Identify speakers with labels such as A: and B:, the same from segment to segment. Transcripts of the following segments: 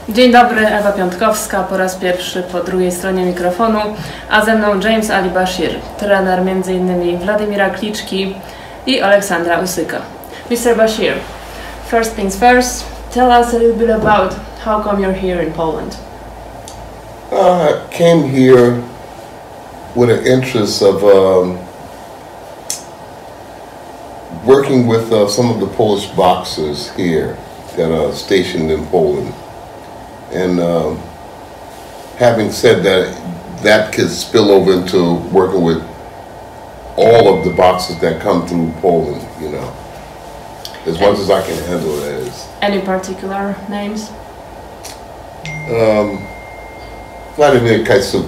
A: Dzień dobry, Ewa Piątkowska po raz pierwszy po drugiej stronie mikrofonu, a ze mną James Ali Bashir, trener m.in. Władimira Klitschki i Aleksandra Usyka. Mr. Bashir, first things first, tell us a little bit about how come you're here in Poland.
B: I came here with an interest of working with some of the Polish boxers here that are stationed in Poland. And having said that, that could spill over into working with all of the boxers that come through Poland, you know, as much as I can handle that is.
A: Any particular names?
B: Vladimir Klitschko,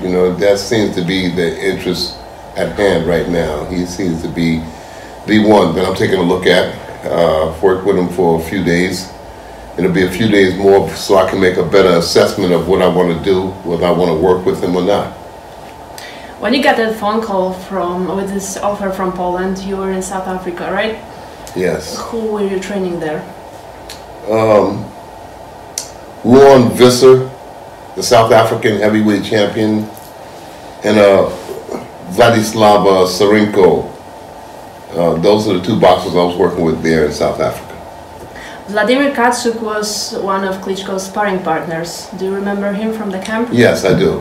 B: you know, that seems to be the interest at hand right now. He seems to be the one that I'm taking a look at. Worked with him for a few days. It'll be a few days more so I can make a better assessment of what I want to do, whether I want to work with him or not.
A: When you got that phone call with this offer from Poland, you were in South Africa, right?
B: Yes.
A: Who were you training there?
B: Ron Visser, the South African heavyweight champion, and Vladislav Sarenko. Those are the two boxers I was working with there in South Africa.
A: Wladimir Klitschko was one of Klitschko's sparring partners. Do you remember him from the camp?
B: Yes, I do.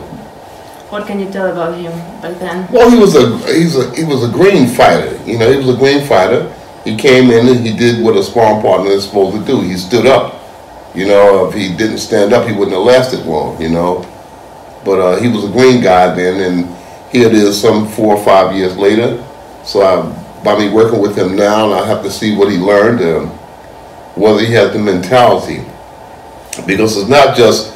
A: What can you tell about him back then?
B: Well, he was a green fighter. You know, he was a green fighter. He came in and he did what a sparring partner is supposed to do. He stood up. You know, if he didn't stand up, he wouldn't have lasted long. You know, but he was a green guy then, and here it is, some 4 or 5 years later. So by me working with him now, I have to see what he learned. Whether he has the mentality, because it's not just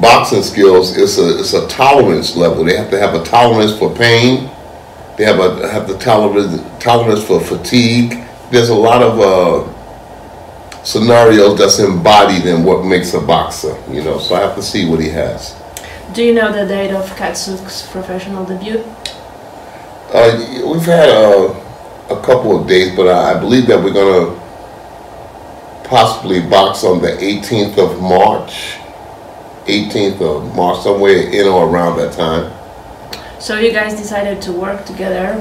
B: boxing skills, it's a tolerance level. They have to have a tolerance for pain. They have the tolerance for fatigue. There's a lot of scenarios that's embodied in what makes a boxer, you know, so I have to see what he has.
A: Do you know the date of Klitschko's professional debut?
B: We've had a couple of dates, but I believe that we're going to possibly box on the 18th of March. 18th of March, somewhere in or around that time.
A: So you guys decided to work together.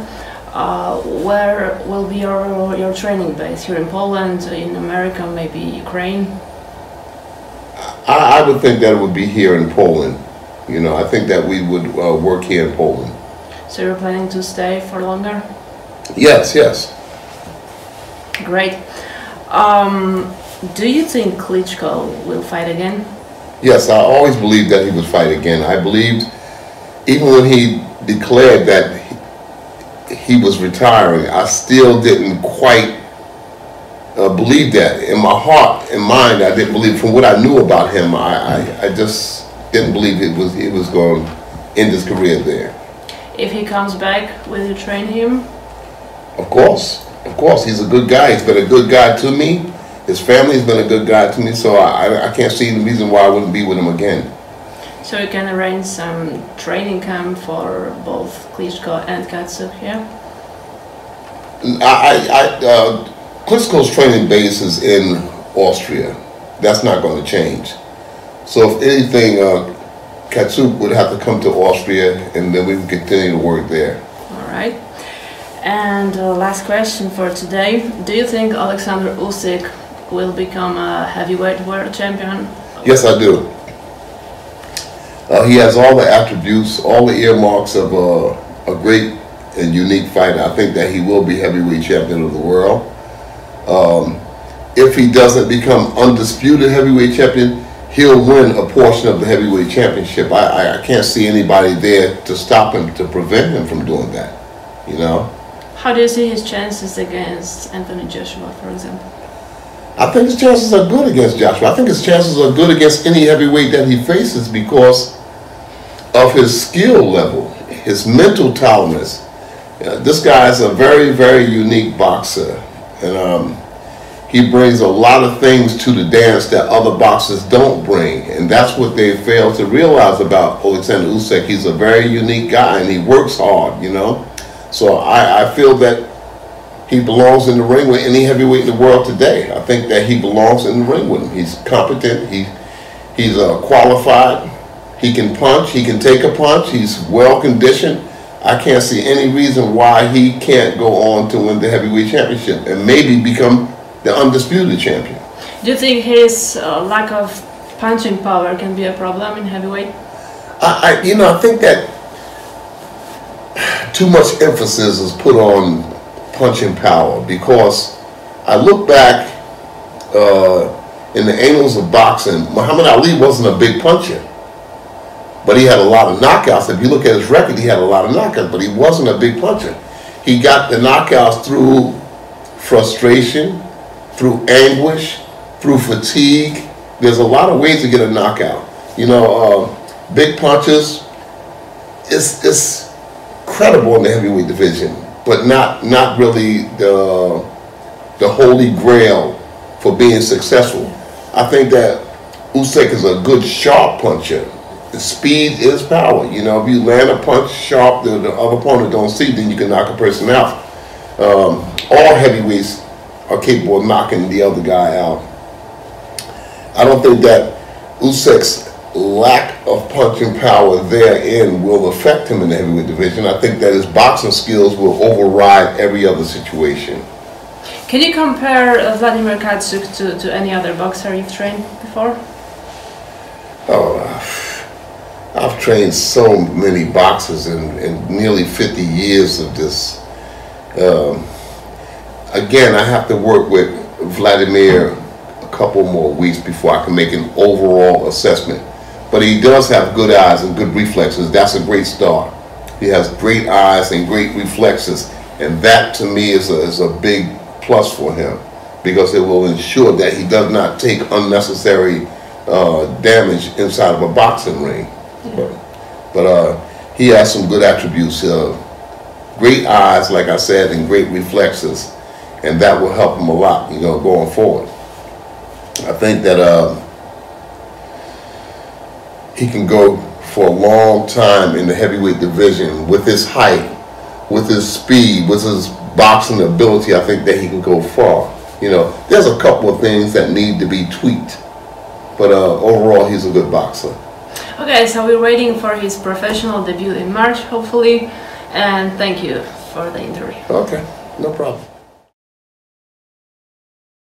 A: Where will be your training base? Here in Poland, in America, maybe Ukraine?
B: I would think that it would be here in Poland. You know, I think that we would work here in Poland.
A: So you're planning to stay for longer?
B: Yes, yes.
A: Great. Do you think Klitschko will fight again?
B: Yes, I always believed that he would fight again. I believed, even when he declared that he was retiring, I still didn't quite believe that. In my heart and mind, I didn't believe. From what I knew about him, I just didn't believe it was going to end his career there.
A: If he comes back, will you train him?
B: Of course. Of course, he's a good guy. He's been a good guy to me. His family's been a good guy to me, so I can't see the reason why I wouldn't be with him again.
A: So you can arrange some training camp for both Klitschko and Klitschko here?
B: Klitschko's training base is in Austria. That's not going to change. So if anything, Klitschko would have to come to Austria, and then we would continue to work there.
A: All right. And last question for today. Do you think Alexander Usyk will become a heavyweight world champion?
B: Yes, I do. He has all the attributes, all the earmarks of a great and unique fighter. I think that he will be heavyweight champion of the world. If he doesn't become undisputed heavyweight champion, he'll win a portion of the heavyweight championship. I can't see anybody there to stop him, to prevent him from doing that, you know?
A: How do you see his chances against Anthony Joshua, for example?
B: I think his chances are good against Joshua. I think his chances are good against any heavyweight that he faces because of his skill level, his mental tolerance. This guy is a very, very unique boxer, and he brings a lot of things to the dance that other boxers don't bring, and that's what they fail to realize about Alexander Usyk. He's a very unique guy, and he works hard, you know. So I feel that he belongs in the ring with any heavyweight in the world today. I think that he belongs in the ring with him. He's competent. He's qualified. He can punch. He can take a punch. He's well conditioned. I can't see any reason why he can't go on to win the heavyweight championship and maybe become the undisputed champion.
A: Do you think his lack of punching power can be a problem in heavyweight?
B: I think that too much emphasis is put on punching power, because I look back in the annals of boxing, Muhammad Ali wasn't a big puncher, but he had a lot of knockouts. If you look at his record, he had a lot of knockouts, but he wasn't a big puncher. He got the knockouts through frustration, through anguish, through fatigue. There's a lot of ways to get a knockout. Big punches, it's credible in the heavyweight division, but not really the holy grail for being successful. I think that Usyk is a good sharp puncher. The speed is power. If you land a punch sharp that the other opponent don't see, then you can knock a person out. All heavyweights are capable of knocking the other guy out. I don't think that Usyk's lack of punching power therein will affect him in the heavyweight division. I think that his boxing skills will override every other situation.
A: Can you compare Vladimir Klitschko to any other boxer you've trained before?
B: Oh, I've trained so many boxers in nearly 50 years of this. Again, I have to work with Vladimir a couple more weeks before I can make an overall assessment. But he does have good eyes and good reflexes. That's a great start. He has great eyes and great reflexes, and that to me is a big plus for him, because it will ensure that he does not take unnecessary damage inside of a boxing ring. Yeah. But he has some good attributes. Great eyes, like I said, and great reflexes, and that will help him a lot, going forward. I think that he can go for a long time in the heavyweight division with his height, with his speed, with his boxing ability. I think that he can go far. There's a couple of things that need to be tweaked, but overall he's a good boxer.
A: Okay, so we're waiting for his professional debut in March, hopefully, and thank you for the interview.
B: Okay, no problem.